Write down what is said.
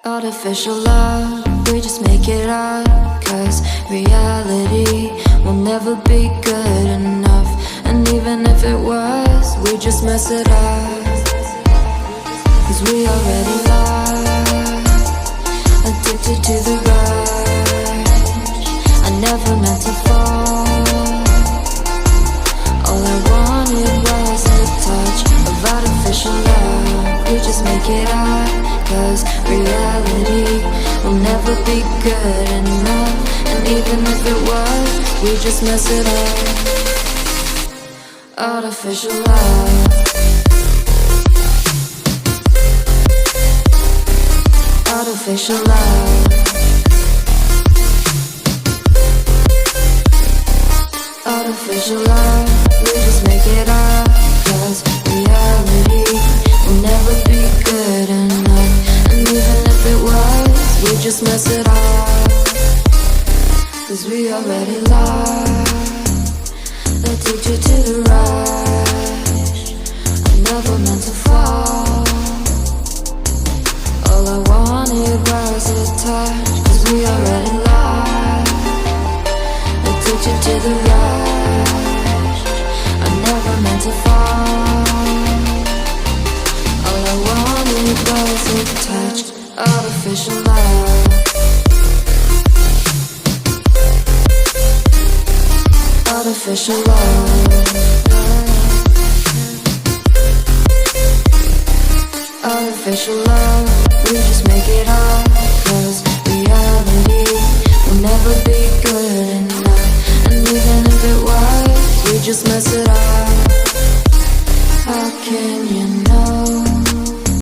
Artificial love, we just make it up, 'cause reality will never be good enough. And even if it was, we just mess it up, 'cause we already lost, addicted to the rush. I never meant to fall. All I wanted was a touch of artificial love. We just make it up, 'cause reality will never be good enough. And even if it was, we just mess it up. Artificial love. Artificial love. Artificial love. We just make it up, 'cause reality will never be good enough. And even if it was, we just mess it up, 'cause we already lost, addicted to the rush. I never meant to fall. All I wanted was a touch, 'cause we already lost, addicted to the rush. I never meant to fall. All I wanted was a touch. Artificial love. Artificial love. Artificial love. We just make it up, 'cause reality will never be good enough. And even if it was, we just mess it up. How can you know?